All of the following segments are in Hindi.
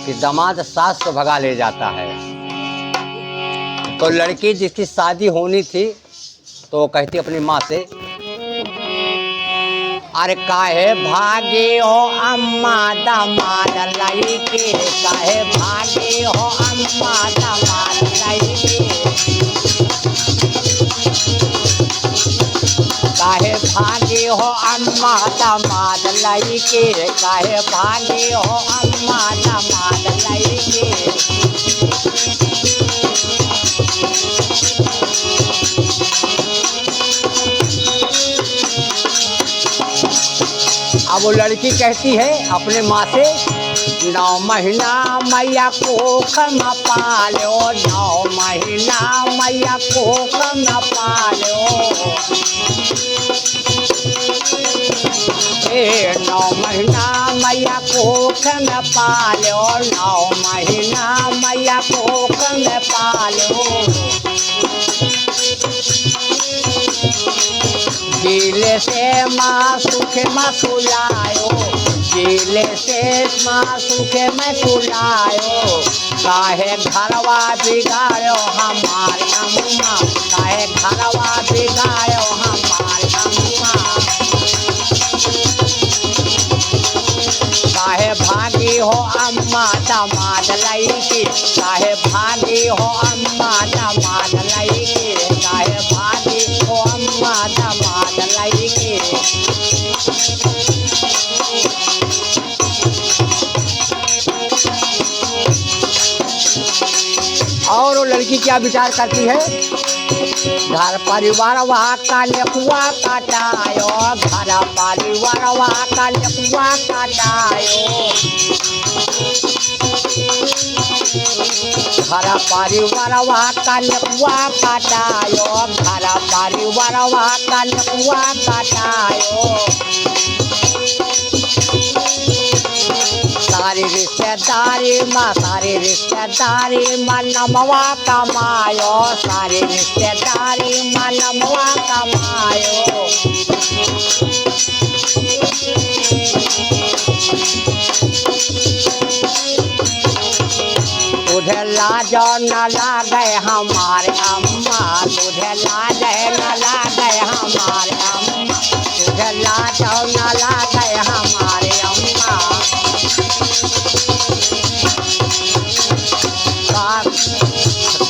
कि दामाद सास को भगा ले जाता है। तो लड़की जिसकी शादी होनी थी तो वो कहती अपनी माँ से, अरे काहे भागे हो अम्मा दामाद लईके, काहे भागे हो अम्मा दामाद लईके, काहे भागे हो अम्मा दामाद लईके, काहे भागे हो अम्मा दामाद लईके। अब वो लड़की कहती है अपने माँ से, 9 महीना मैया कोख में पालो, 9 महीना मैया कोख में पालो, 9 महीना मैया कोख में पालो, 9 महीना मैया कोख में पालो। जिले से माँ सुखे में सुलायो, जिले से माँ सुखे में सुलायो, काहे घरवा बिगाड़ो हमार अम्मा, काहे घरवा बिगाड़ो हमार अम्मा, काहे भागी हो अम्मा दामाद लईके, काहे भागी हो अम्मा दामाद लईके, काहे भागी हो अम्मा दामाद लईके। और वो लड़की क्या विचार करती है, घर परिवार वहाँ का लेकुआ काटायो, घर परिवार वहाँ का लेकुआ काटायो, घर परिवार वहाँ का लेकुआ काटायो, घर परिवार वहाँ का लेकुआ काटायो। सारी रिश्तेदारी माँ नमवा कमायो, सारी रिश्तेदारी माँ नमवा कमायो। तुझे लाज न लागे हमारे अम्मा, तुझे लाज न लागे हमारे अम्मा, तुझे लाज न लागे हमारे अम्मा।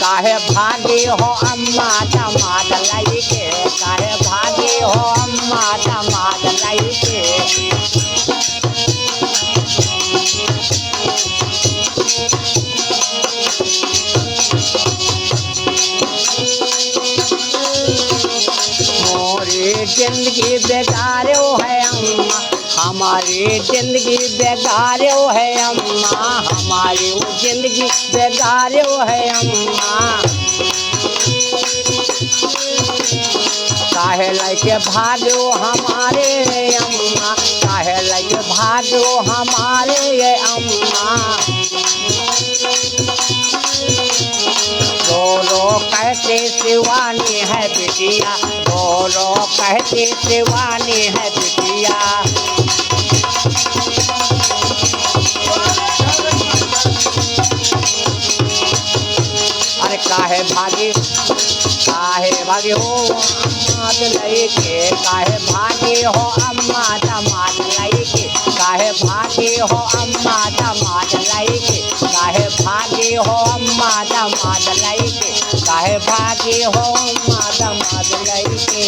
काहे भागी हो अम्मा दामाद लईके, काहे भागी हो अम्मा दामाद लईके। मोरी जिंदगी बेगारो है अम्मा, हमारी जिंदगी बेगारो है अम्मा, हमारी जिंदगी बेगारो है अम्मा। काहे लइके भागो हमारे अम्मा, काहे लइके भागो हमारे ये अम्मा। बोलो कहते शिवानी है बिटिया, बोलो कहते शिवानी है बिटिया। अरे काहे भागी हो दामाद लईके, काहे भागी हो अम्मा दामाद लईके, काहे भागी हो अम्मा दामाद लईके, काहे भागी हो अम्मा दामाद लईके, काहे भागी हो अम्मा दामाद लईके।